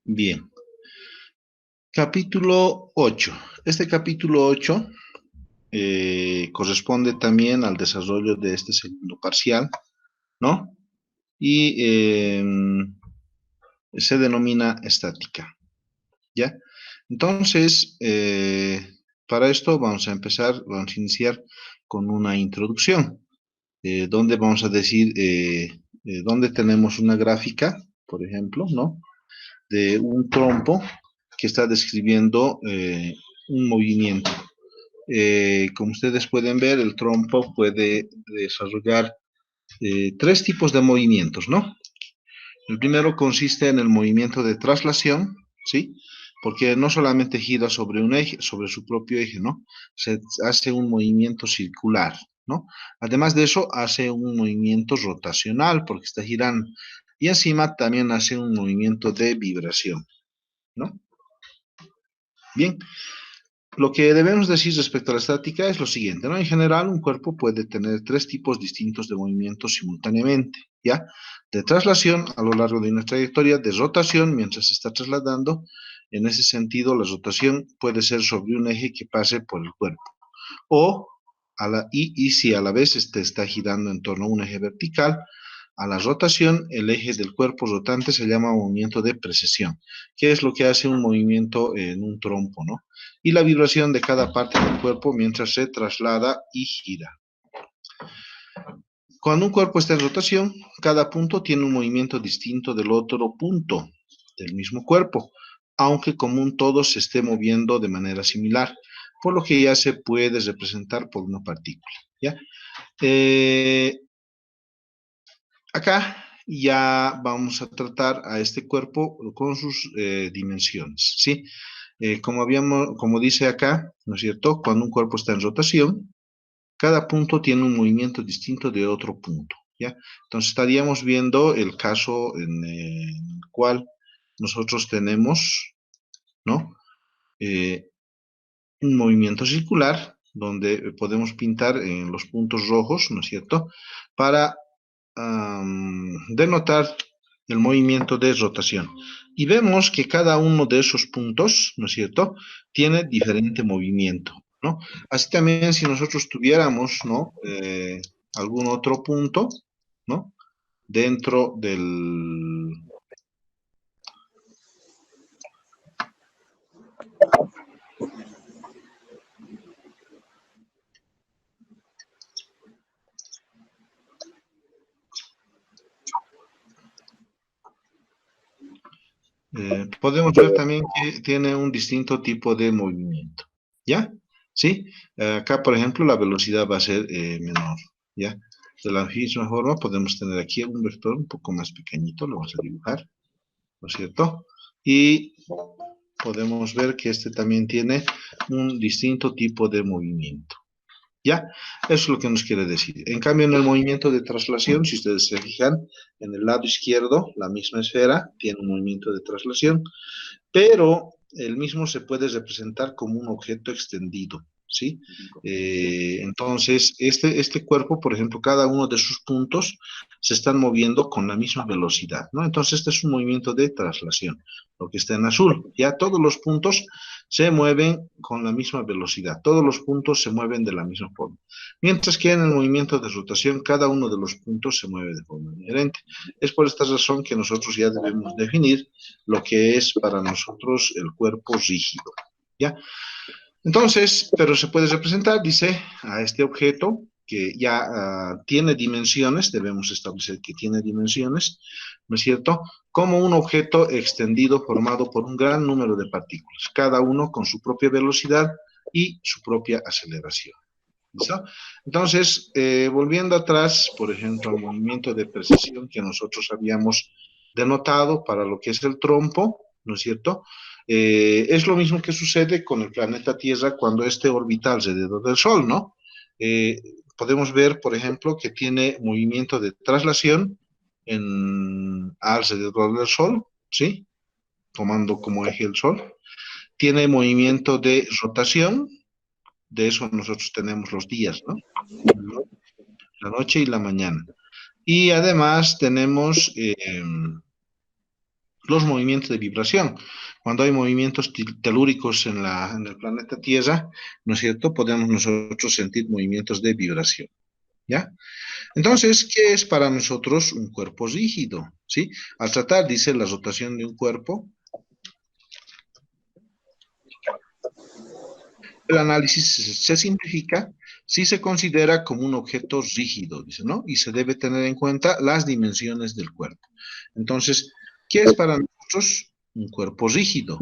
Bien. Capítulo 8. Este capítulo 8 corresponde también al desarrollo de este segundo parcial, ¿no? Y se denomina estática, ¿ya? Entonces, para esto vamos a iniciar con una introducción, donde vamos a decir, donde tenemos una gráfica, por ejemplo, ¿no? De un trompo que está describiendo un movimiento. Como ustedes pueden ver, el trompo puede desarrollar tres tipos de movimientos, ¿no? El primero consiste en el movimiento de traslación, ¿sí? Porque no solamente gira sobre un eje, sobre su propio eje, ¿no? Se hace un movimiento circular, ¿no? Además de eso, hace un movimiento rotacional porque está girando. Y encima también hace un movimiento de vibración, ¿no? Bien, lo que debemos decir respecto a la estática es lo siguiente, ¿no? En general, un cuerpo puede tener tres tipos distintos de movimientos simultáneamente, ¿ya? De traslación a lo largo de una trayectoria, de rotación mientras se está trasladando. En ese sentido, la rotación puede ser sobre un eje que pase por el cuerpo. O, y si a la vez este está girando en torno a un eje vertical, a la rotación, el eje del cuerpo rotante se llama movimiento de precesión, que es lo que hace un movimiento en un trompo, ¿no? Y la vibración de cada parte del cuerpo mientras se traslada y gira. Cuando un cuerpo está en rotación, cada punto tiene un movimiento distinto del otro punto del mismo cuerpo, aunque como un todo se esté moviendo de manera similar, por lo que ya se puede representar por una partícula, ¿ya? Eh, Acá ya vamos a tratar a este cuerpo con sus dimensiones, ¿sí? Como dice acá, ¿no es cierto? Cuando un cuerpo está en rotación, cada punto tiene un movimiento distinto de otro punto, ¿ya? Entonces estaríamos viendo el caso en el cual nosotros tenemos, ¿no? Eh, un movimiento circular donde podemos pintar en los puntos rojos, ¿no es cierto? Para denotar el movimiento de rotación. Y vemos que cada uno de esos puntos, ¿no es cierto?, tiene diferente movimiento, ¿no? Así también si nosotros tuviéramos, ¿no?, algún otro punto, ¿no?, dentro del... podemos ver también que tiene un distinto tipo de movimiento, ¿ya? ¿Sí? Acá, por ejemplo, la velocidad va a ser menor, ¿ya? De la misma forma, podemos tener aquí un vector un poco más pequeñito, lo vamos a dibujar, ¿no es cierto? Y podemos ver que este también tiene un distinto tipo de movimiento, ¿ya? Eso es lo que nos quiere decir. En cambio, en el movimiento de traslación, si ustedes se fijan, en el lado izquierdo, la misma esfera tiene un movimiento de traslación, pero el mismo se puede representar como un objeto extendido, ¿sí? Entonces, este cuerpo, por ejemplo, cada uno de sus puntos se están moviendo con la misma velocidad, ¿no? Entonces, este es un movimiento de traslación, lo que está en azul. Ya todos los puntos se mueven con la misma velocidad, todos los puntos se mueven de la misma forma. Mientras que en el movimiento de rotación, cada uno de los puntos se mueve de forma diferente. Es por esta razón que nosotros ya debemos definir lo que es para nosotros el cuerpo rígido, ¿ya? Entonces, pero se puede representar, dice, a este objeto que ya tiene dimensiones, debemos establecer que tiene dimensiones, ¿no es cierto? Como un objeto extendido formado por un gran número de partículas, cada uno con su propia velocidad y su propia aceleración. ¿Listo? Entonces, volviendo atrás, por ejemplo, al movimiento de precesión que nosotros habíamos denotado para lo que es el trompo, ¿no es cierto? Es lo mismo que sucede con el planeta Tierra cuando este orbita alrededor del Sol, ¿no? Eh, Podemos ver, por ejemplo, que tiene movimiento de traslación alrededor del Sol, ¿sí? Tomando como eje el Sol. Tiene movimiento de rotación, de eso nosotros tenemos los días, ¿no? La noche y la mañana. Y además tenemos los movimientos de vibración. Cuando hay movimientos telúricos en el planeta Tierra, ¿no es cierto? Podemos nosotros sentir movimientos de vibración, ¿ya? Entonces, ¿qué es para nosotros un cuerpo rígido? ¿Sí? Al tratar, dice, la rotación de un cuerpo, el análisis se simplifica si se considera como un objeto rígido, dice, ¿no? Y se debe tener en cuenta las dimensiones del cuerpo. Entonces, ¿qué es para nosotros un cuerpo rígido?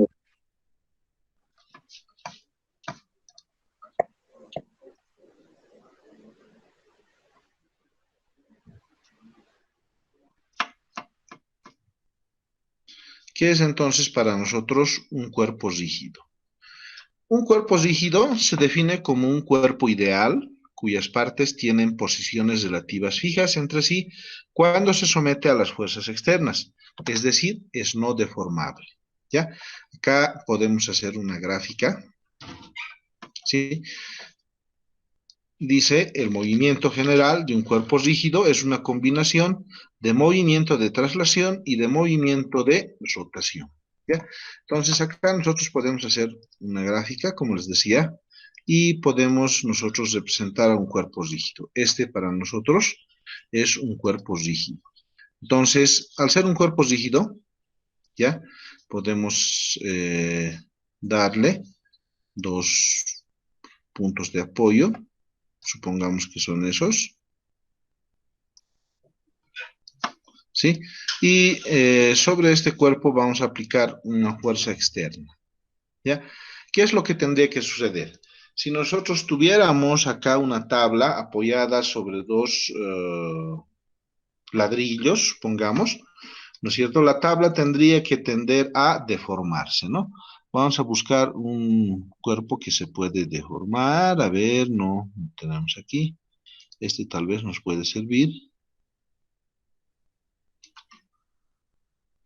¿Qué es entonces para nosotros un cuerpo rígido? Un cuerpo rígido se define como un cuerpo ideal cuyas partes tienen posiciones relativas fijas entre sí cuando se somete a las fuerzas externas, es decir, es no deformable. ¿Ya? Acá podemos hacer una gráfica, ¿sí? Dice, el movimiento general de un cuerpo rígido es una combinación de movimiento de traslación y de movimiento de rotación. ¿Ya? Entonces acá nosotros podemos hacer una gráfica, como les decía, y podemos nosotros representar a un cuerpo rígido. Este para nosotros es un cuerpo rígido. Entonces, al ser un cuerpo rígido, ¿ya? Podemos darle dos puntos de apoyo, supongamos que son esos, ¿sí? Y sobre este cuerpo vamos a aplicar una fuerza externa, ¿ya? ¿Qué es lo que tendría que suceder? Si nosotros tuviéramos acá una tabla apoyada sobre dos ladrillos, supongamos, ¿no es cierto? La tabla tendría que tender a deformarse, ¿no? Vamos a buscar un cuerpo que se puede deformar. A ver, no tenemos aquí. Este tal vez nos puede servir.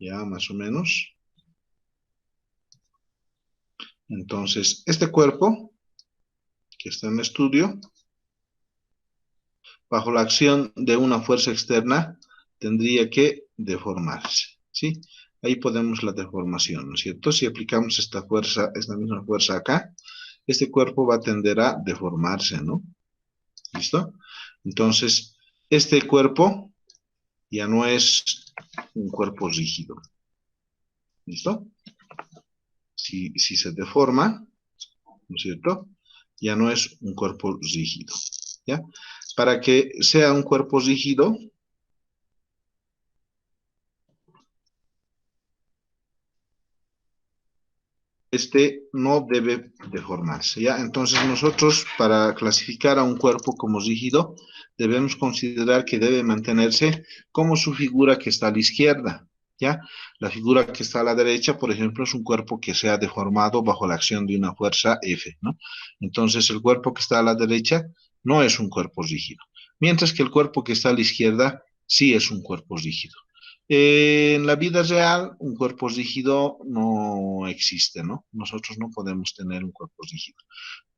Ya, más o menos. Entonces, este cuerpo que está en estudio, bajo la acción de una fuerza externa, tendría que deformarse, ¿sí? Ahí podemos la deformación, ¿no es cierto? Si aplicamos esta fuerza, esta misma fuerza acá, este cuerpo va a tender a deformarse, ¿no? ¿Listo? Entonces, este cuerpo ya no es un cuerpo rígido, ¿listo? Si se deforma, ¿no es cierto? Ya no es un cuerpo rígido, ¿ya? Para que sea un cuerpo rígido, este no debe deformarse, ¿ya? Entonces nosotros para clasificar a un cuerpo como rígido debemos considerar que debe mantenerse como su figura que está a la izquierda, ¿ya? La figura que está a la derecha, por ejemplo, es un cuerpo que se ha deformado bajo la acción de una fuerza F, ¿no? Entonces el cuerpo que está a la derecha no es un cuerpo rígido, mientras que el cuerpo que está a la izquierda sí es un cuerpo rígido. En la vida real, un cuerpo rígido no existe, ¿no? Nosotros no podemos tener un cuerpo rígido,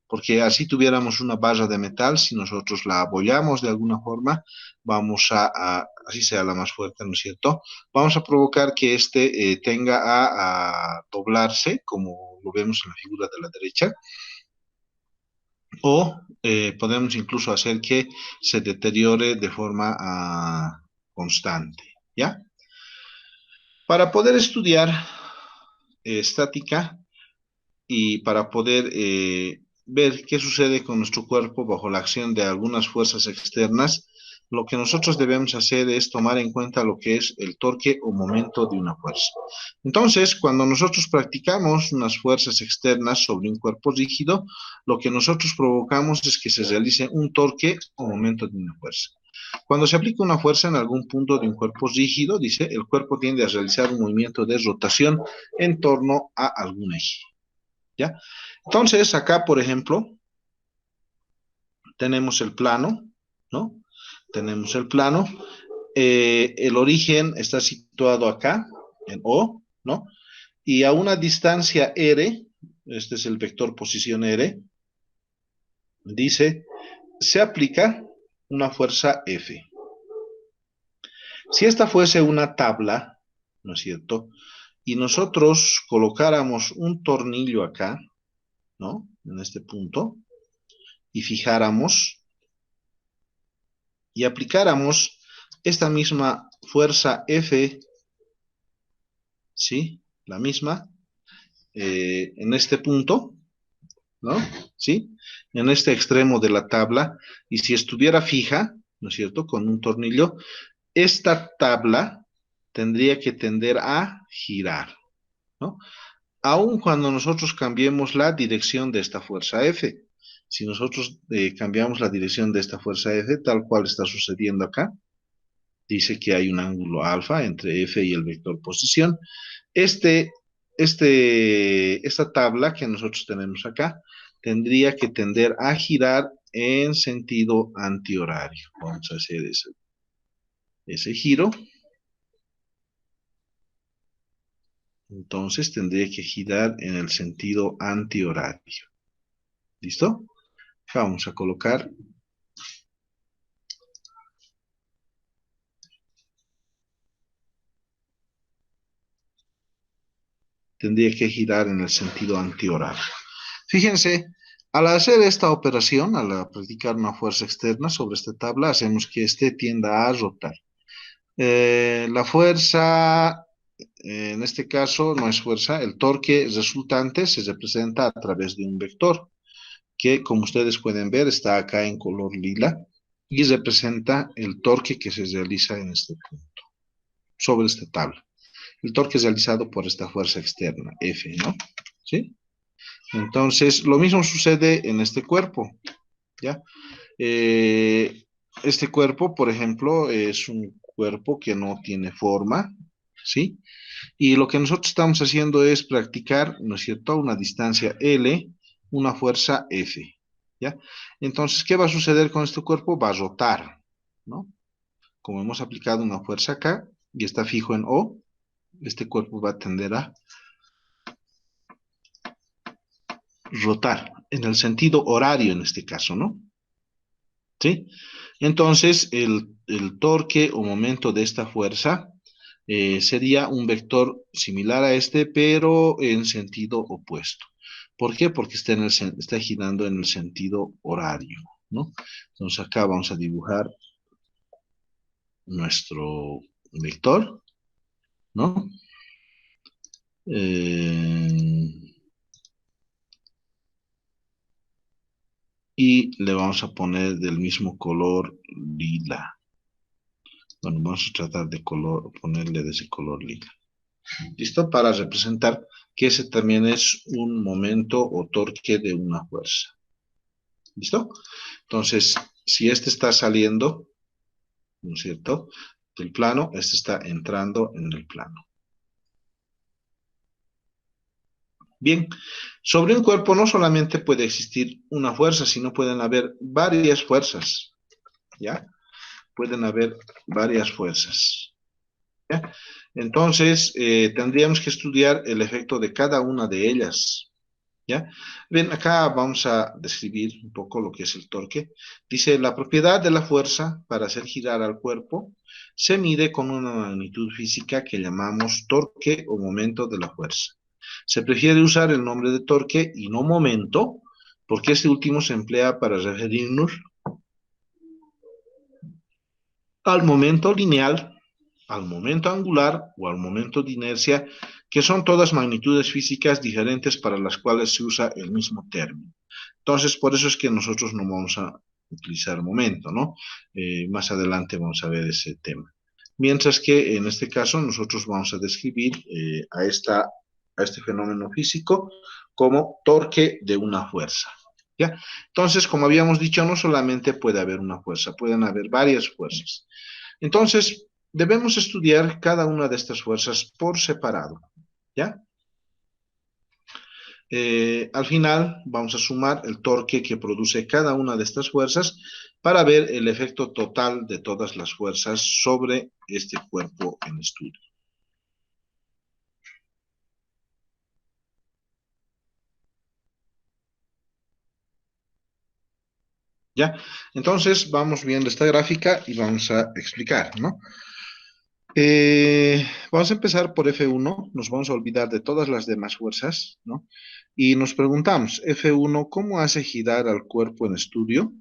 porque así tuviéramos una barra de metal, si nosotros la apoyamos de alguna forma, vamos así sea la más fuerte, ¿no es cierto? Vamos a provocar que éste tenga a doblarse, como lo vemos en la figura de la derecha, o podemos incluso hacer que se deteriore de forma constante, ¿ya? Para poder estudiar estática y para poder ver qué sucede con nuestro cuerpo bajo la acción de algunas fuerzas externas, lo que nosotros debemos hacer es tomar en cuenta lo que es el torque o momento de una fuerza. Entonces, cuando nosotros practicamos unas fuerzas externas sobre un cuerpo rígido, lo que nosotros provocamos es que se realice un torque o momento de una fuerza. Cuando se aplica una fuerza en algún punto de un cuerpo rígido, dice, el cuerpo tiende a realizar un movimiento de rotación en torno a algún eje, ¿ya? Entonces, acá, por ejemplo, tenemos el plano, ¿no? Tenemos el plano. El origen está situado acá, en O, ¿no? Y a una distancia R, este es el vector posición R, dice, se aplica una fuerza F. Si esta fuese una tabla, ¿no es cierto? y nosotros colocáramos un tornillo acá, ¿no? En este punto, y fijáramos y aplicáramos esta misma fuerza F, ¿sí? La misma, en este punto, ¿no? ¿Sí? En este extremo de la tabla, y si estuviera fija, ¿no es cierto? Con un tornillo, esta tabla tendría que tender a girar, ¿no? Aun cuando nosotros cambiemos la dirección de esta fuerza F. Si nosotros cambiamos la dirección de esta fuerza F, tal cual está sucediendo acá, dice que hay un ángulo alfa entre F y el vector posición. Este, esta tabla que nosotros tenemos acá tendría que tender a girar en sentido antihorario. Vamos a hacer ese giro. Entonces tendría que girar en el sentido antihorario. ¿Listo? Vamos a colocar. Tendría que girar en el sentido antihorario. Fíjense, al hacer esta operación, al practicar una fuerza externa sobre esta tabla, hacemos que este tienda a rotar. La fuerza, en este caso, no es fuerza, el torque resultante se representa a través de un vector, que como ustedes pueden ver está acá en color lila, y representa el torque que se realiza en este punto, sobre esta tabla. El torque es realizado por esta fuerza externa, F, ¿no? ¿Sí? Entonces, lo mismo sucede en este cuerpo, ¿ya? Este cuerpo, por ejemplo, es un cuerpo que no tiene forma, ¿sí? Y lo que nosotros estamos haciendo es practicar, ¿no es cierto?, una distancia L, una fuerza F, ¿ya? Entonces, ¿qué va a suceder con este cuerpo? Va a rotar, ¿no? Como hemos aplicado una fuerza acá y está fijo en O, este cuerpo va a tender a rotar, en el sentido horario en este caso, ¿no? ¿Sí? Entonces, el torque o momento de esta fuerza sería un vector similar a este, pero en sentido opuesto. ¿Por qué? Porque está girando en el sentido horario, ¿no? Entonces acá vamos a dibujar nuestro vector, ¿no? Eh, y le vamos a poner del mismo color lila. Bueno, vamos a tratar de ponerle de ese color lila. ¿Listo? Para representar que ese también es un momento o torque de una fuerza. ¿Listo? Entonces, si este está saliendo, ¿no es cierto?, del plano, este está entrando en el plano. Bien, sobre un cuerpo no solamente puede existir una fuerza, sino pueden haber varias fuerzas, ¿ya? Pueden haber varias fuerzas, ¿ya? Entonces, tendríamos que estudiar el efecto de cada una de ellas, ¿ya? Bien, acá vamos a describir un poco lo que es el torque. Dice, la propiedad de la fuerza para hacer girar al cuerpo se mide con una magnitud física que llamamos torque o momento de la fuerza. Se prefiere usar el nombre de torque y no momento, porque este último se emplea para referirnos al momento lineal, al momento angular o al momento de inercia, que son todas magnitudes físicas diferentes para las cuales se usa el mismo término. Entonces, por eso es que nosotros no vamos a utilizar momento, ¿no? Más adelante vamos a ver ese tema. Mientras que en este caso nosotros vamos a describir a este fenómeno físico como torque de una fuerza. ¿Ya? Entonces, como habíamos dicho, no solamente puede haber una fuerza, pueden haber varias fuerzas. Entonces, debemos estudiar cada una de estas fuerzas por separado. ¿Ya? Al final vamos a sumar el torque que produce cada una de estas fuerzas para ver el efecto total de todas las fuerzas sobre este cuerpo en estudio. ¿Ya? Entonces vamos viendo esta gráfica y vamos a explicar, ¿no? Vamos a empezar por F1, nos vamos a olvidar de todas las demás fuerzas, ¿no? Y nos preguntamos, F1, ¿cómo hace girar al cuerpo en estudio?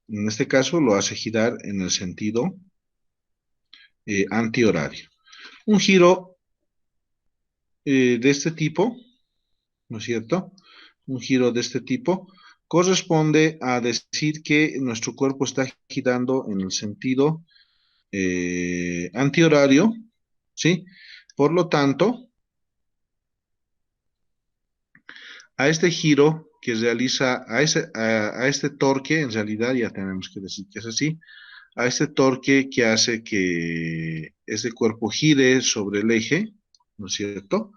En este caso lo hace girar en el sentido antihorario. Un giro de este tipo, ¿no es cierto? Un giro de este tipo corresponde a decir que nuestro cuerpo está girando en el sentido antihorario, ¿sí? Por lo tanto, a este giro que realiza, a este torque, en realidad ya tenemos que decir que es así, a este torque que hace que este cuerpo gire sobre el eje, ¿no es cierto?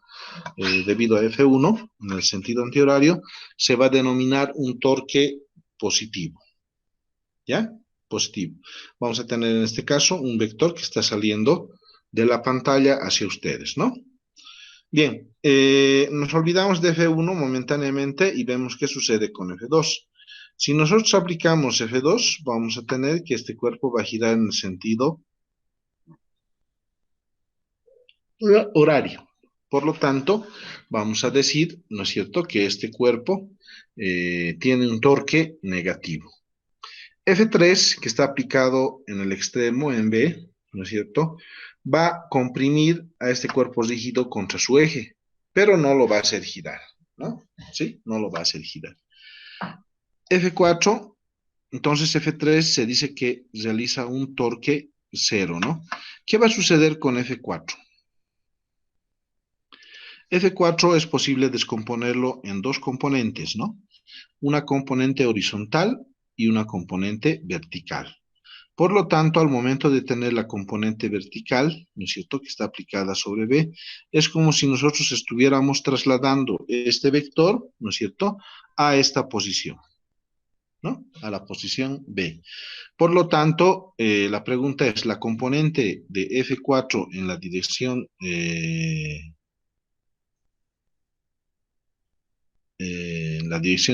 Debido a F1, en el sentido antihorario, se va a denominar un torque positivo, ¿ya? Positivo. Vamos a tener en este caso un vector que está saliendo de la pantalla hacia ustedes, ¿no? Bien, nos olvidamos de F1 momentáneamente y vemos qué sucede con F2. Si nosotros aplicamos F2, vamos a tener que este cuerpo va a girar en el sentido horario. Por lo tanto, vamos a decir, ¿no es cierto?, que este cuerpo tiene un torque negativo. F3, que está aplicado en el extremo, en B, ¿no es cierto?, va a comprimir a este cuerpo rígido contra su eje, pero no lo va a hacer girar, ¿no? ¿Sí? No lo va a hacer girar. F4, entonces F3 se dice que realiza un torque cero, ¿no? ¿Qué va a suceder con F4? F4 es posible descomponerlo en dos componentes, ¿no? Una componente horizontal y una componente vertical. Por lo tanto, al momento de tener la componente vertical, ¿no es cierto?, que está aplicada sobre B, es como si nosotros estuviéramos trasladando este vector, ¿no es cierto?, a esta posición, ¿no? A la posición B. Por lo tanto, la pregunta es, ¿la componente de F4 en la dirección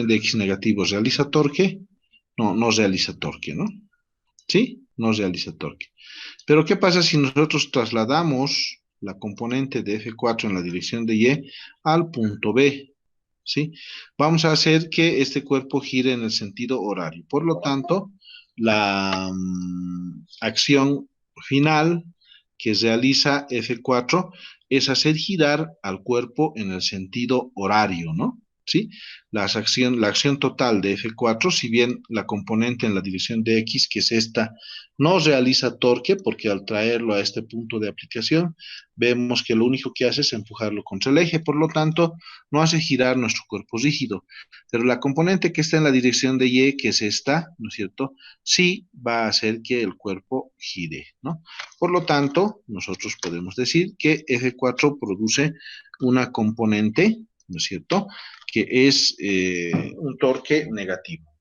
de X negativo realiza torque? No, no realiza torque, ¿no? ¿Sí? No realiza torque. Pero ¿qué pasa si nosotros trasladamos la componente de F4 en la dirección de Y al punto B? ¿Sí? Vamos a hacer que este cuerpo gire en el sentido horario. Por lo tanto, la acción final que realiza F4 es hacer girar al cuerpo en el sentido horario, ¿no? ¿Sí? La acción total de F4, si bien la componente en la dirección de X, que es esta, no realiza torque, porque al traerlo a este punto de aplicación, vemos que lo único que hace es empujarlo contra el eje, por lo tanto, no hace girar nuestro cuerpo rígido. Pero la componente que está en la dirección de Y, que es esta, ¿no es cierto?, sí va a hacer que el cuerpo gire, ¿no? Por lo tanto, nosotros podemos decir que F4 produce una componente, ¿no es cierto?, que es un torque negativo.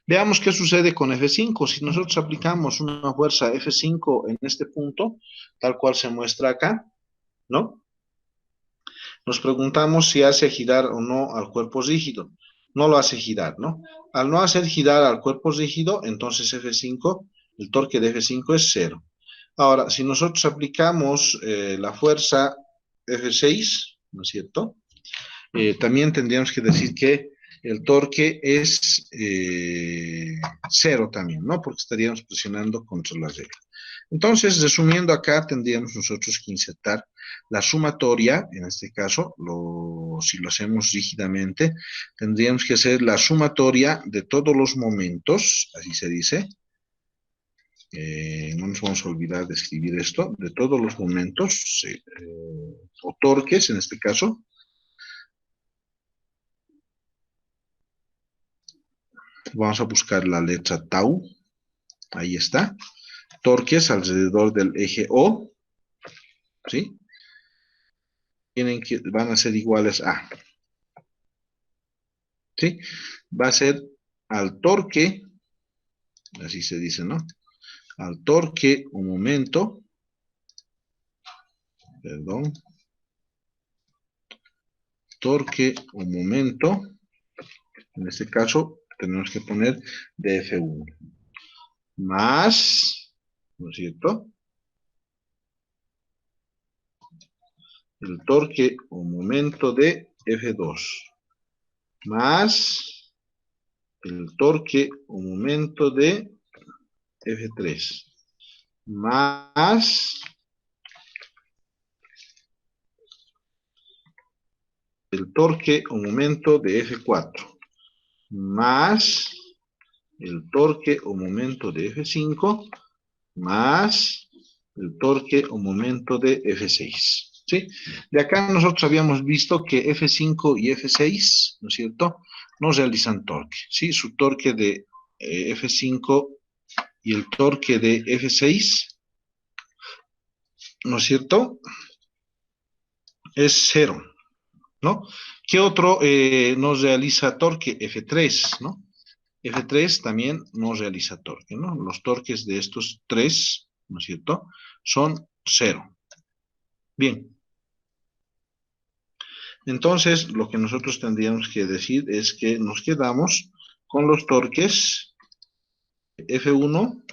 Veamos qué sucede con F5. Si nosotros aplicamos una fuerza F5 en este punto, tal cual se muestra acá, ¿no? Nos preguntamos si hace girar o no al cuerpo rígido. No lo hace girar, ¿no? Al no hacer girar al cuerpo rígido, entonces F5, el torque de F5 es cero. Ahora, si nosotros aplicamos la fuerza F6, ¿no es cierto?, también tendríamos que decir que el torque es cero también, ¿no? Porque estaríamos presionando contra la regla. Entonces, resumiendo acá, tendríamos nosotros que insertar la sumatoria, en este caso, si lo hacemos rígidamente, tendríamos que hacer la sumatoria de todos los momentos, así se dice, no nos vamos a olvidar de escribir esto, de todos los momentos, o torques en este caso. Vamos a buscar la letra tau, ahí está, torques alrededor del eje O, ¿sí? Van a ser iguales a, ¿sí? Va a ser al torque, así se dice, ¿no? Al torque o momento, perdón, torque o momento, en este caso tenemos que poner de F1, más, ¿no es cierto?, el torque o momento de F2 más el torque o momento de F3 más el torque o momento de F4 más el torque o momento de F5 más el torque o momento de F6. ¿Sí? De acá nosotros habíamos visto que F5 y F6, ¿no es cierto?, no realizan torque. ¿Sí? Su torque de F5 y el torque de F6, ¿no es cierto?, es cero, ¿no? ¿Qué otro nos realiza torque? F3, ¿no? F3 también no realiza torque, ¿no? Los torques de estos tres, ¿no es cierto?, son cero. Bien. Entonces, lo que nosotros tendríamos que decir es que nos quedamos con los torques F1,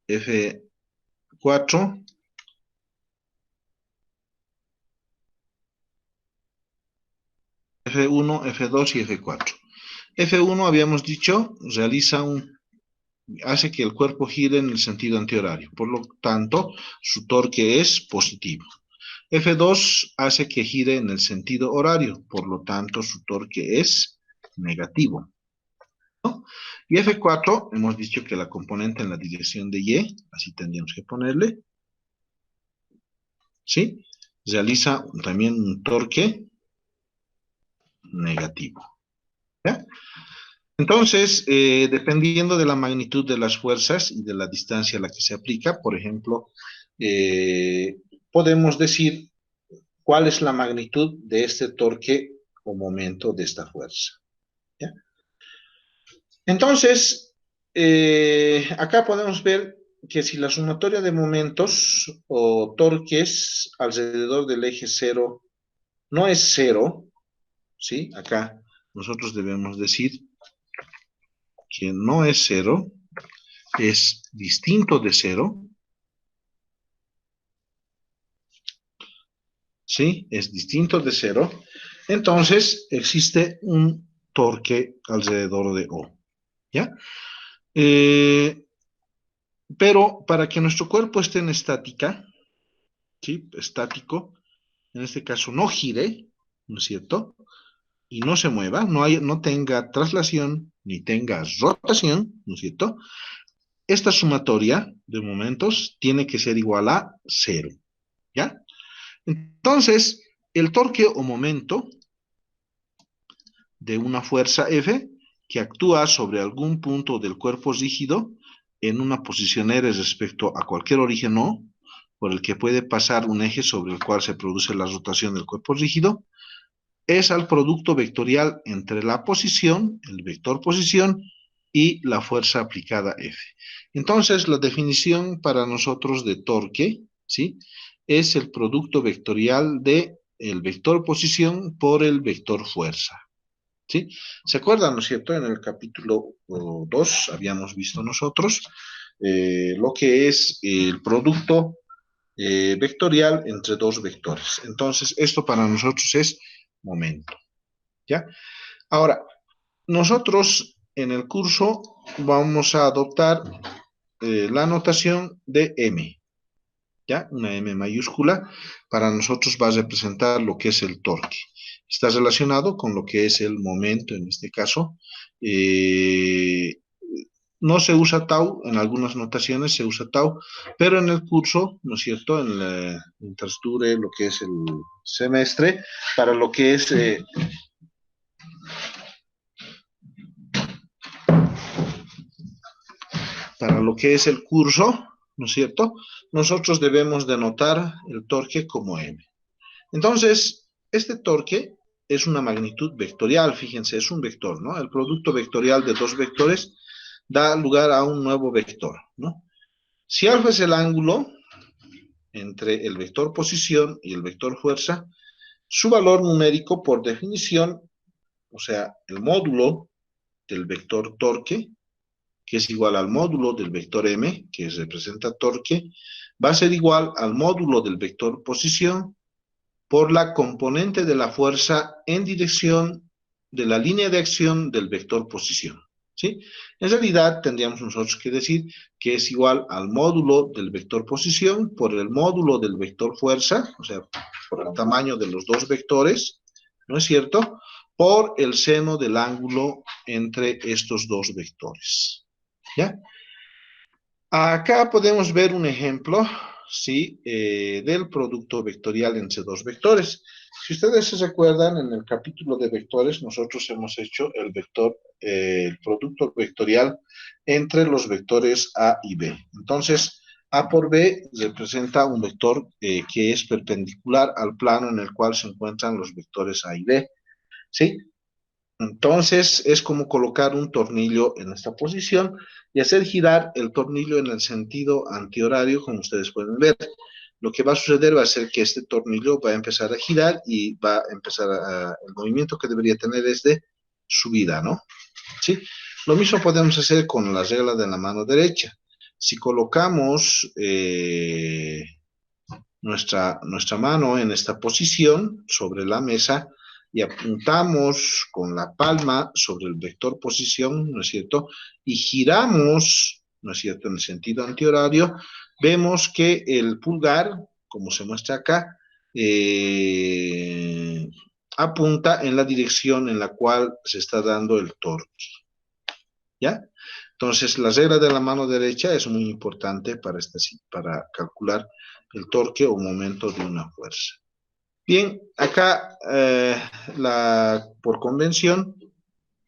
F4, F1, F2 y F4. F1, habíamos dicho, hace que el cuerpo gire en el sentido antihorario. Por lo tanto, su torque es positivo. F2 hace que gire en el sentido horario. Por lo tanto, su torque es negativo, ¿no? Y F4, hemos dicho que la componente en la dirección de Y, así tendríamos que ponerle, ¿sí?, realiza también un torque negativo. ¿Ya? Entonces, dependiendo de la magnitud de las fuerzas y de la distancia a la que se aplica, por ejemplo, podemos decir cuál es la magnitud de este torque o momento de esta fuerza. ¿Ya? Entonces, acá podemos ver que si la sumatoria de momentos o torques alrededor del eje cero no es cero, ¿sí? Acá nosotros debemos decir que no es cero, es distinto de cero, ¿sí? Es distinto de cero. Entonces, existe un torque alrededor de O, ¿ya? Pero para que nuestro cuerpo esté en estática, ¿sí?, estático, en este caso no gire, ¿no es cierto?, y no se mueva, no tenga traslación ni tenga rotación, ¿no es cierto?, esta sumatoria de momentos tiene que ser igual a cero, ¿ya? Entonces, el torque o momento de una fuerza F que actúa sobre algún punto del cuerpo rígido en una posición R respecto a cualquier origen O, por el que puede pasar un eje sobre el cual se produce la rotación del cuerpo rígido, es al producto vectorial entre la posición, el vector posición, y la fuerza aplicada F. Entonces, la definición para nosotros de torque, ¿sí?, es el producto vectorial de el vector posición por el vector fuerza, ¿sí? ¿Se acuerdan, no es cierto? En el capítulo 2 habíamos visto nosotros lo que es el producto vectorial entre dos vectores. Entonces, esto para nosotros es momento, ¿ya? Ahora, nosotros en el curso vamos a adoptar la notación de M, ¿ya? Una M mayúscula para nosotros va a representar lo que es el torque. Está relacionado con lo que es el momento, en este caso. No se usa tau, en algunas notaciones se usa tau, pero en el curso, ¿no es cierto?, mientras dure lo que es el semestre, para lo que es el curso, ¿no es cierto?, nosotros debemos denotar el torque como M. Entonces, este torque es una magnitud vectorial, fíjense, es un vector, ¿no? El producto vectorial de dos vectores da lugar a un nuevo vector, ¿no? Si alfa es el ángulo entre el vector posición y el vector fuerza, su valor numérico por definición, o sea, el módulo del vector torque, que es igual al módulo del vector M, que representa torque, va a ser igual al módulo del vector posición por la componente de la fuerza en dirección de la línea de acción del vector posición, ¿sí? En realidad tendríamos nosotros que decir que es igual al módulo del vector posición por el módulo del vector fuerza, o sea, por el tamaño de los dos vectores, ¿no es cierto?, por el seno del ángulo entre estos dos vectores, ¿ya? Acá podemos ver un ejemplo, ¿sí?, del producto vectorial entre dos vectores. Si ustedes se recuerdan, en el capítulo de vectores, nosotros hemos hecho el producto vectorial entre los vectores A y B. Entonces, A por B representa un vector que es perpendicular al plano en el cual se encuentran los vectores A y B, ¿sí? Entonces, es como colocar un tornillo en esta posición y hacer girar el tornillo en el sentido antihorario, como ustedes pueden ver. Lo que va a suceder va a ser que este tornillo va a empezar a girar y va a empezar el movimiento que debería tener es de subida, ¿no? ¿Sí? Lo mismo podemos hacer con la regla de la mano derecha. Si colocamos nuestra mano en esta posición sobre la mesa y apuntamos con la palma sobre el vector posición, ¿no es cierto?, y giramos, ¿no es cierto?, en el sentido antihorario, vemos que el pulgar, como se muestra acá, apunta en la dirección en la cual se está dando el torque, ¿ya? Entonces, la regla de la mano derecha es muy importante para calcular el torque o momento de una fuerza. Bien, acá, por convención,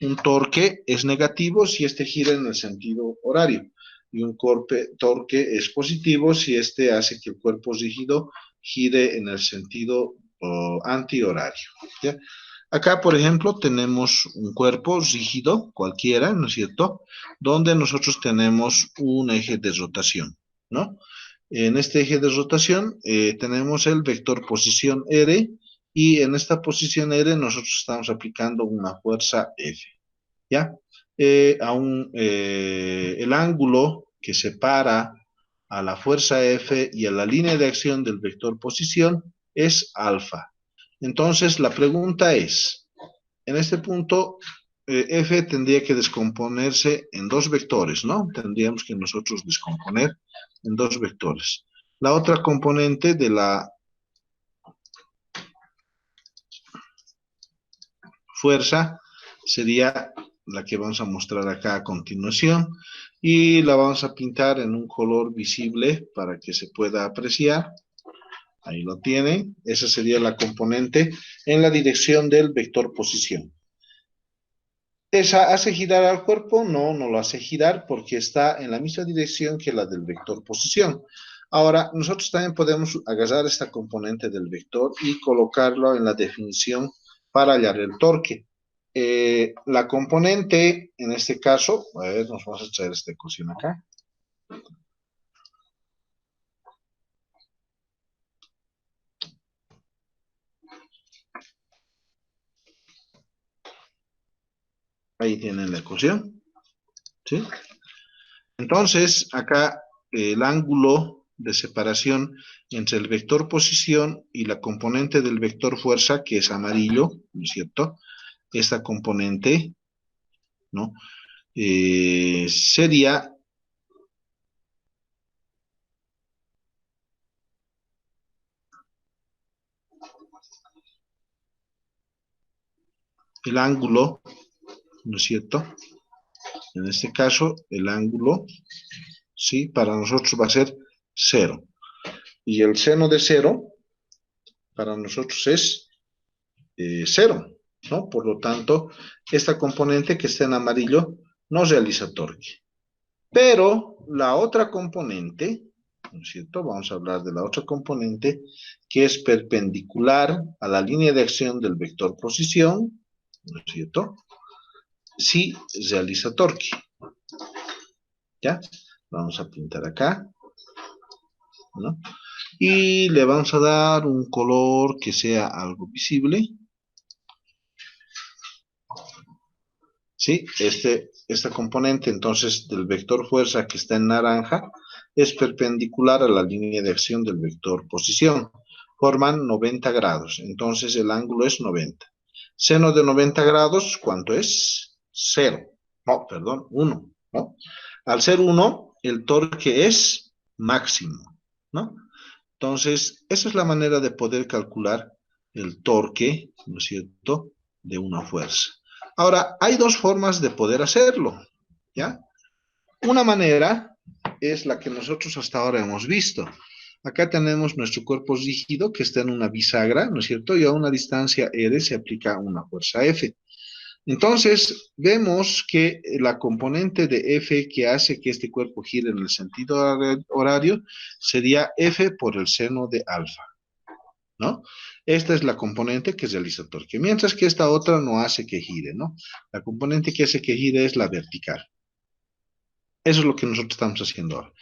un torque es negativo si este gira en el sentido horario, y un torque es positivo si este hace que el cuerpo rígido gire en el sentido antihorario, ¿ya? Acá, por ejemplo, tenemos un cuerpo rígido, cualquiera, ¿no es cierto?, donde nosotros tenemos un eje de rotación, ¿no? En este eje de rotación tenemos el vector posición R, y en esta posición R nosotros estamos aplicando una fuerza F, ¿ya? El ángulo que separa a la fuerza F y a la línea de acción del vector posición es alfa. Entonces, la pregunta es, en este punto, F tendría que descomponerse en dos vectores, ¿no? Tendríamos que nosotros descomponer en dos vectores. La otra componente de la fuerza sería la que vamos a mostrar acá a continuación, y la vamos a pintar en un color visible para que se pueda apreciar. Ahí lo tienen. Esa sería la componente en la dirección del vector posición. ¿Esa hace girar al cuerpo? No, no lo hace girar porque está en la misma dirección que la del vector posición. Ahora, nosotros también podemos agarrar esta componente del vector y colocarlo en la definición para hallar el torque. La componente, en este caso, a ver, nos vamos a traer esta ecuación acá. Ahí tienen la ecuación, ¿sí? Entonces, acá el ángulo de separación entre el vector posición y la componente del vector fuerza, que es amarillo, ¿no es cierto? Esta componente, ¿no? Sería el ángulo, ¿no es cierto? En este caso, el ángulo, ¿sí?, para nosotros va a ser 0. Y el seno de 0 para nosotros es 0, ¿no? Por lo tanto, esta componente que está en amarillo no realiza torque. Pero la otra componente, ¿no es cierto? Vamos a hablar de la otra componente que es perpendicular a la línea de acción del vector posición, ¿no es cierto? Sí realiza torque. ¿Ya? Vamos a pintar acá, ¿no? Y le vamos a dar un color que sea algo visible. ¿Sí? Esta componente, entonces, del vector fuerza que está en naranja, es perpendicular a la línea de acción del vector posición. forman 90 grados. Entonces el ángulo es 90. Seno de 90 grados, ¿cuánto es? 0. No, perdón, 1. ¿No? Al ser 1, el torque es máximo, ¿no? Entonces, esa es la manera de poder calcular el torque, ¿no es cierto?, de una fuerza. Ahora, hay dos formas de poder hacerlo, ¿ya? Una manera es la que nosotros hasta ahora hemos visto. Acá tenemos nuestro cuerpo rígido que está en una bisagra, ¿no es cierto? Y a una distancia R se aplica una fuerza F. Entonces, vemos que la componente de F que hace que este cuerpo gire en el sentido horario sería F por el seno de alfa, ¿no? Esta es la componente que realiza torque, mientras que esta otra no hace que gire, ¿no? La componente que hace que gire es la vertical. Eso es lo que nosotros estamos haciendo ahora.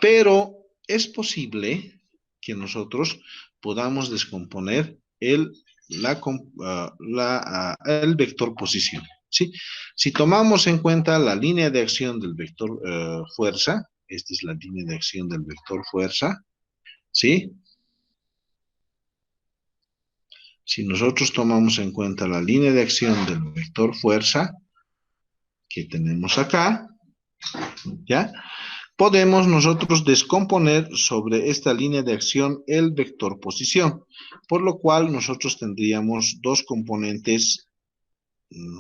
Pero es posible que nosotros podamos descomponer el vector posición, ¿sí? Si tomamos en cuenta la línea de acción del vector fuerza, esta es la línea de acción del vector fuerza, ¿sí? Si nosotros tomamos en cuenta la línea de acción del vector fuerza que tenemos acá, ¿ya? Podemos nosotros descomponer sobre esta línea de acción el vector posición, por lo cual nosotros tendríamos dos componentes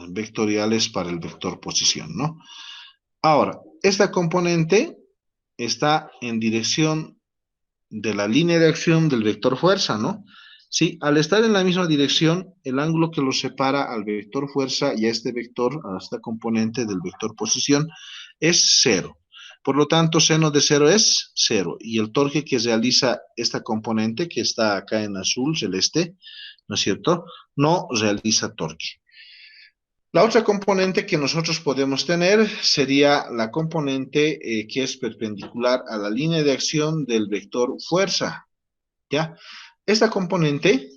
vectoriales para el vector posición, ¿no? Ahora, esta componente está en dirección de la línea de acción del vector fuerza, ¿no? Sí, al estar en la misma dirección, el ángulo que los separa al vector fuerza y a este vector, a esta componente del vector posición, es 0. Por lo tanto, seno de 0 es 0. Y el torque que realiza esta componente, que está acá en azul celeste, ¿no es cierto?, no realiza torque. La otra componente que nosotros podemos tener sería la componente que es perpendicular a la línea de acción del vector fuerza, ¿ya? Esta componente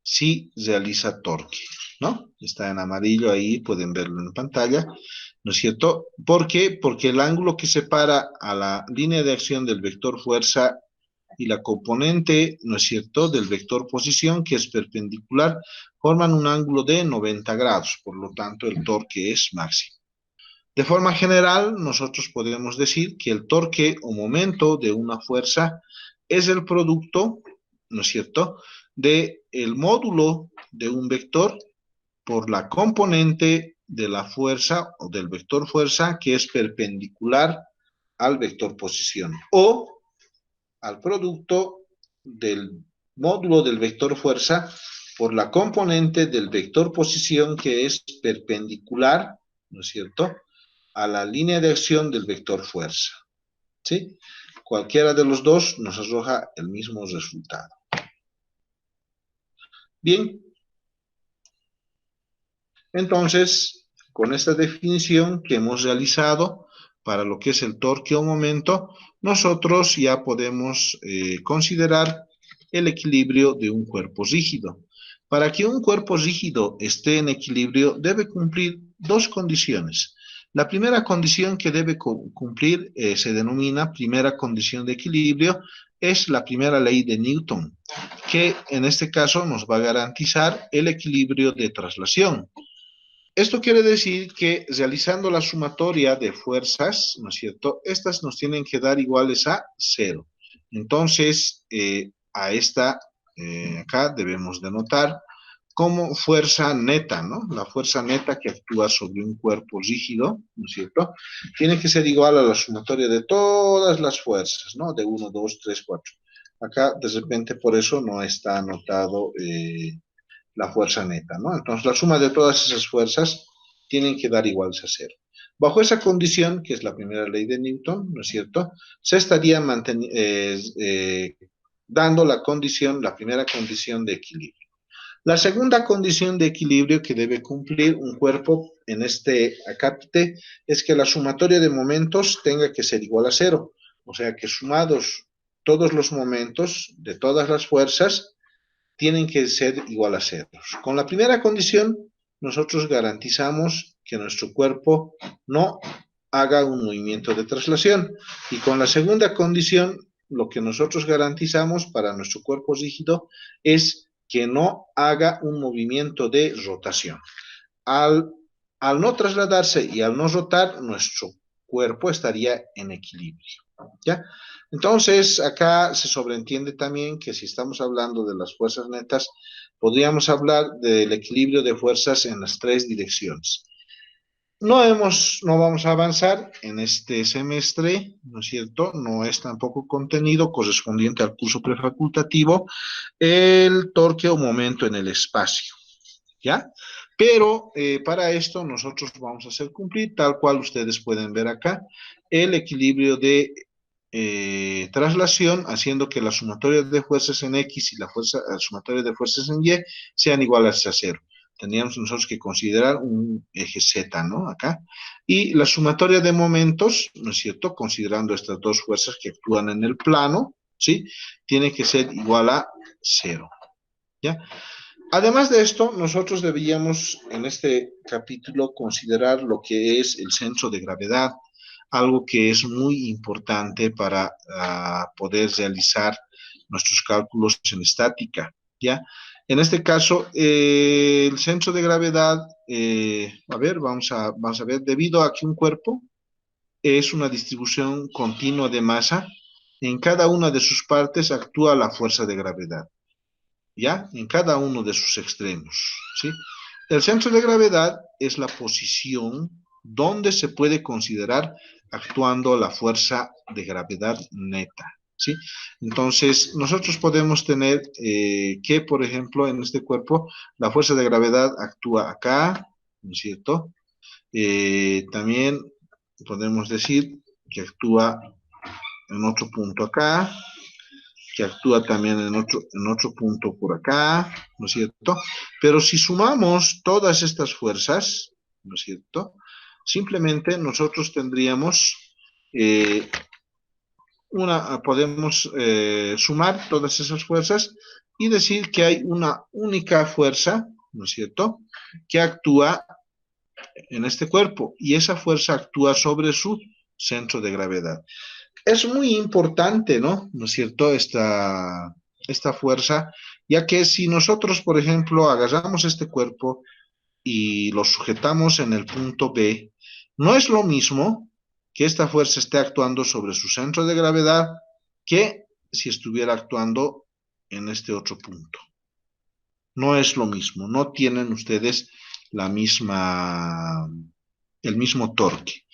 sí realiza torque, ¿no? Está en amarillo ahí, pueden verlo en pantalla, ¿no es cierto? ¿Por qué? Porque el ángulo que separa a la línea de acción del vector fuerza y la componente, ¿no es cierto?, del vector posición, que es perpendicular, forman un ángulo de 90 grados, por lo tanto el torque es máximo. De forma general, nosotros podemos decir que el torque o momento de una fuerza es el producto, ¿no es cierto?, del módulo de un vector por la componente de la fuerza o del vector fuerza que es perpendicular al vector posición, o al producto del módulo del vector fuerza por la componente del vector posición que es perpendicular, ¿no es cierto?, a la línea de acción del vector fuerza, ¿sí? Cualquiera de los dos nos arroja el mismo resultado. Bien, entonces, con esta definición que hemos realizado para lo que es el torque o momento, nosotros ya podemos considerar el equilibrio de un cuerpo rígido. Para que un cuerpo rígido esté en equilibrio, debe cumplir dos condiciones. La primera condición que debe cumplir se denomina primera condición de equilibrio, es la primera ley de Newton, que en este caso nos va a garantizar el equilibrio de traslación. Esto quiere decir que realizando la sumatoria de fuerzas, ¿no es cierto?, estas nos tienen que dar iguales a 0. Entonces, a esta, acá debemos denotar como fuerza neta, ¿no? La fuerza neta que actúa sobre un cuerpo rígido, ¿no es cierto?, tiene que ser igual a la sumatoria de todas las fuerzas, ¿no? De 1, 2, 3, 4. Acá, de repente, por eso no está anotado la fuerza neta, ¿no? Entonces, la suma de todas esas fuerzas tienen que dar iguales a 0. Bajo esa condición, que es la primera ley de Newton, ¿no es cierto?, se estaría dando la condición, la primera condición de equilibrio. La segunda condición de equilibrio que debe cumplir un cuerpo en este acápite es que la sumatoria de momentos tenga que ser igual a 0. O sea que sumados todos los momentos de todas las fuerzas, tienen que ser igual a 0. Con la primera condición, nosotros garantizamos que nuestro cuerpo no haga un movimiento de traslación. Y con la segunda condición, lo que nosotros garantizamos para nuestro cuerpo rígido es que no haga un movimiento de rotación. Al, al no trasladarse y al no rotar, nuestro cuerpo estaría en equilibrio, ¿ya? Entonces, acá se sobreentiende también que si estamos hablando de las fuerzas netas, podríamos hablar del equilibrio de fuerzas en las tres direcciones. No vamos a avanzar en este semestre, ¿no es cierto? No es tampoco contenido correspondiente al curso prefacultativo, el torque o momento en el espacio, ¿ya? Pero para esto nosotros vamos a hacer cumplir, tal cual ustedes pueden ver acá, el equilibrio de traslación, haciendo que la sumatoria de fuerzas en X y la sumatoria de fuerzas en Y sean iguales a cero. Tendríamos nosotros que considerar un eje Z, ¿no? Acá. Y la sumatoria de momentos, ¿no es cierto? Considerando estas dos fuerzas que actúan en el plano, ¿sí? Tiene que ser igual a cero, ¿ya? Además de esto, nosotros deberíamos en este capítulo considerar lo que es el centro de gravedad, algo que es muy importante para poder realizar nuestros cálculos en estática, ¿ya? En este caso, el centro de gravedad, vamos a ver, debido a que un cuerpo es una distribución continua de masa, en cada una de sus partes actúa la fuerza de gravedad, ¿ya? En cada uno de sus extremos, ¿sí? El centro de gravedad es la posición donde se puede considerar actuando la fuerza de gravedad neta, ¿sí? Entonces, nosotros podemos tener que, por ejemplo, en este cuerpo, la fuerza de gravedad actúa acá, ¿no es cierto? También podemos decir que actúa en otro punto acá, que actúa también en otro punto por acá, ¿no es cierto? Pero si sumamos todas estas fuerzas, ¿no es cierto? Simplemente nosotros tendríamos eh, podemos sumar todas esas fuerzas y decir que hay una única fuerza, ¿no es cierto?, que actúa en este cuerpo y esa fuerza actúa sobre su centro de gravedad. Es muy importante, ¿no? ¿No es cierto? Esta fuerza, ya que si nosotros, por ejemplo, agarramos este cuerpo y lo sujetamos en el punto B, no es lo mismo que esta fuerza esté actuando sobre su centro de gravedad que si estuviera actuando en este otro punto. No es lo mismo, no tienen ustedes el mismo torque.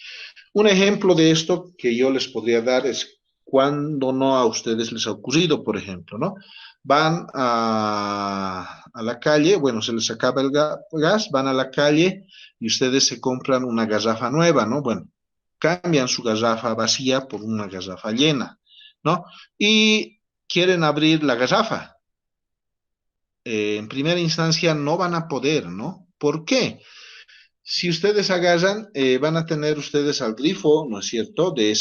Un ejemplo de esto que yo les podría dar es cuando no a ustedes les ha ocurrido, por ejemplo, ¿no? Van a la calle, bueno, se les acaba el gas, van a la calle y ustedes se compran una garrafa nueva, ¿no? Bueno, cambian su garrafa vacía por una garrafa llena, ¿no? Y quieren abrir la garrafa. En primera instancia no van a poder, ¿no? ¿Por qué? Si ustedes agarran, van a tener ustedes al grifo, ¿no es cierto?, de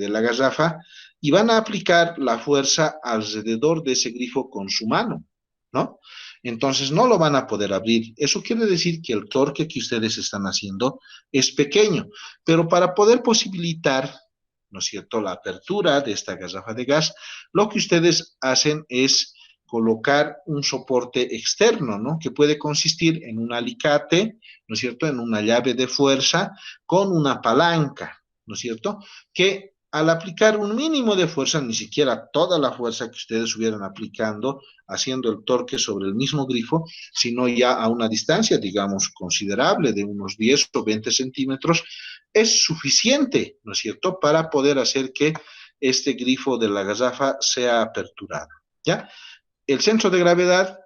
la garrafa, y van a aplicar la fuerza alrededor de ese grifo con su mano, ¿no? Entonces no lo van a poder abrir. Eso quiere decir que el torque que ustedes están haciendo es pequeño, pero para poder posibilitar, ¿no es cierto?, la apertura de esta garrafa de gas, lo que ustedes hacen es colocar un soporte externo, ¿no? Que puede consistir en un alicate, ¿no es cierto?, en una llave de fuerza con una palanca, ¿no es cierto?, que al aplicar un mínimo de fuerza, ni siquiera toda la fuerza que ustedes estuvieran aplicando, haciendo el torque sobre el mismo grifo, sino ya a una distancia, digamos, considerable de unos 10 o 20 centímetros, es suficiente, ¿no es cierto?, para poder hacer que este grifo de la garrafa sea aperturado, ¿ya? El centro de gravedad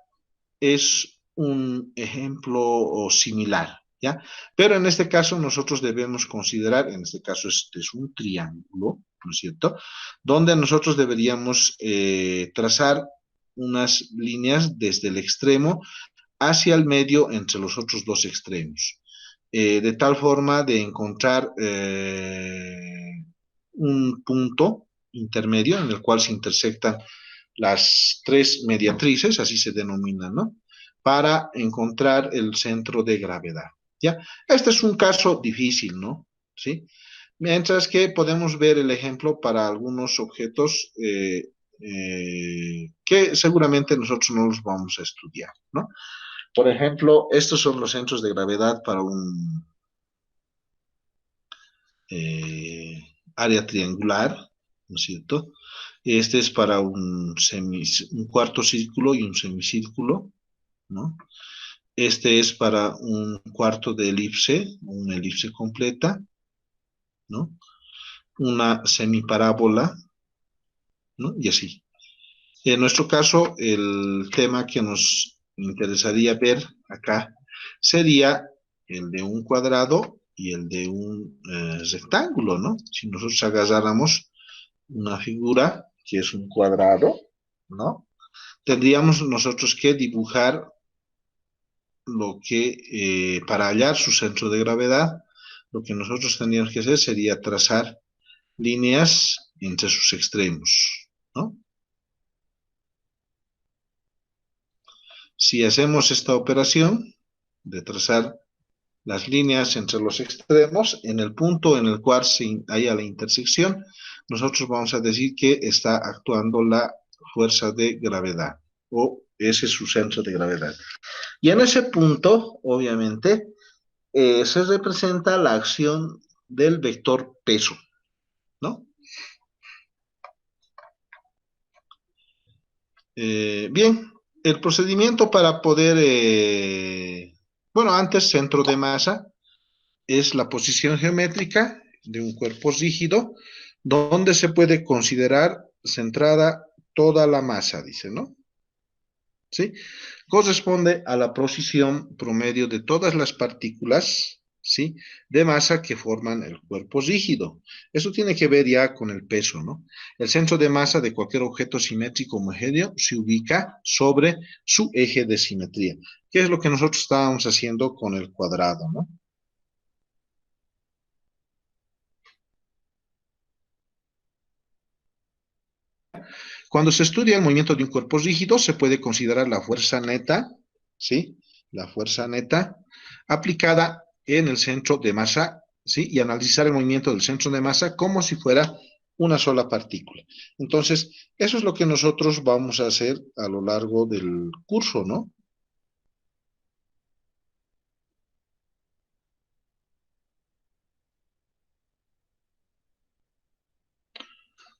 es un ejemplo similar, ¿ya? Pero en este caso nosotros debemos considerar, en este caso este es un triángulo, ¿no es cierto?, donde nosotros deberíamos trazar unas líneas desde el extremo hacia el medio entre los otros dos extremos, de tal forma de encontrar un punto intermedio en el cual se intersectan las tres mediatrices, así se denominan, ¿no? Para encontrar el centro de gravedad, ¿ya? Este es un caso difícil, ¿no? ¿Sí? Mientras que podemos ver el ejemplo para algunos objetos que seguramente nosotros no los vamos a estudiar, ¿no? Por ejemplo, estos son los centros de gravedad para un eh, área triangular, ¿no es cierto? Este es para un cuarto círculo y un semicírculo, ¿no? Este es para un cuarto de elipse, una elipse completa, ¿no? Una semiparábola, ¿no? Y así. En nuestro caso, el tema que nos interesaría ver acá sería el de un cuadrado y el de un rectángulo, ¿no? Si nosotros agarráramos una figura que es un cuadrado, ¿no? Tendríamos nosotros que dibujar lo que, para hallar su centro de gravedad, lo que nosotros tendríamos que hacer sería trazar líneas entre sus extremos, ¿no? Si hacemos esta operación de trazar las líneas entre los extremos, en el punto en el cual se haya la intersección, nosotros vamos a decir que está actuando la fuerza de gravedad, o ese es su centro de gravedad. Y en ese punto, obviamente, se representa la acción del vector peso, ¿no? Bien, el procedimiento para poder, bueno, antes centro de masa es la posición geométrica de un cuerpo rígido, donde se puede considerar centrada toda la masa, dice, ¿no? ¿Sí? Corresponde a la posición promedio de todas las partículas, ¿sí? De masa que forman el cuerpo rígido. Eso tiene que ver ya con el peso, ¿no? El centro de masa de cualquier objeto simétrico homogéneo se ubica sobre su eje de simetría, que es lo que nosotros estábamos haciendo con el cuadrado, ¿no? Cuando se estudia el movimiento de un cuerpo rígido, se puede considerar la fuerza neta, ¿sí? La fuerza neta aplicada en el centro de masa, ¿sí? Y analizar el movimiento del centro de masa como si fuera una sola partícula. Entonces, eso es lo que nosotros vamos a hacer a lo largo del curso, ¿no?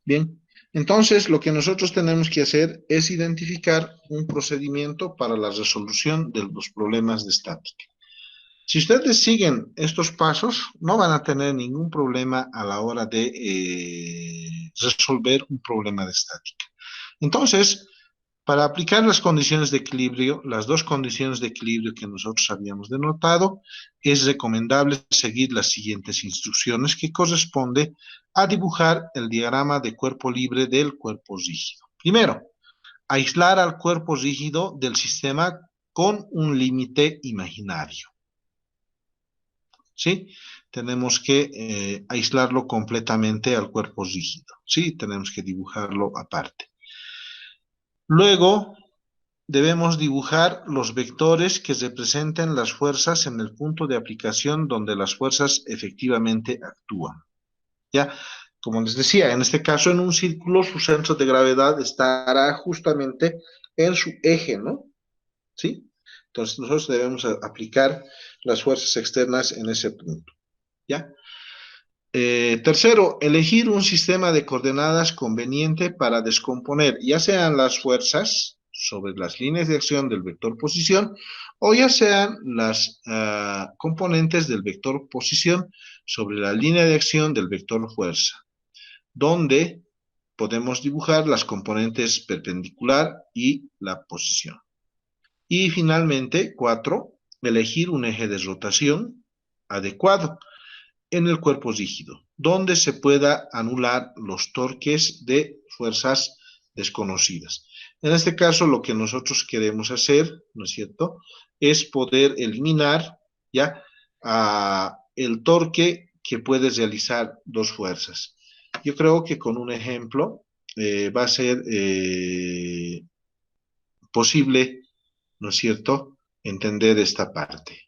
Bien, entonces lo que nosotros tenemos que hacer es identificar un procedimiento para la resolución de los problemas de estática. Si ustedes siguen estos pasos, no van a tener ningún problema a la hora de resolver un problema de estática. Entonces, para aplicar las condiciones de equilibrio, las dos condiciones de equilibrio que nosotros habíamos denotado, es recomendable seguir las siguientes instrucciones que corresponde a dibujar el diagrama de cuerpo libre del cuerpo rígido. Primero, aislar al cuerpo rígido del sistema con un límite imaginario. ¿Sí? Tenemos que aislarlo completamente al cuerpo rígido, ¿sí? Tenemos que dibujarlo aparte. Luego, debemos dibujar los vectores que representen las fuerzas en el punto de aplicación donde las fuerzas efectivamente actúan. ¿Ya? Como les decía, en este caso, en un círculo, su centro de gravedad estará justamente en su eje, ¿no? ¿Sí? Entonces, nosotros debemos aplicar las fuerzas externas en ese punto. ¿Ya? Tercero, elegir un sistema de coordenadas conveniente para descomponer, ya sean las fuerzas sobre las líneas de acción del vector posición o ya sean las componentes del vector posición sobre la línea de acción del vector fuerza, donde podemos dibujar las componentes perpendicular y la posición. Y finalmente, cuatro, elegir un eje de rotación adecuado en el cuerpo rígido, donde se pueda anular los torques de fuerzas desconocidas. En este caso, lo que nosotros queremos hacer, ¿no es cierto?, es poder eliminar ya el torque que puede realizar dos fuerzas. Yo creo que con un ejemplo va a ser posible, ¿no es cierto?, entender esta parte.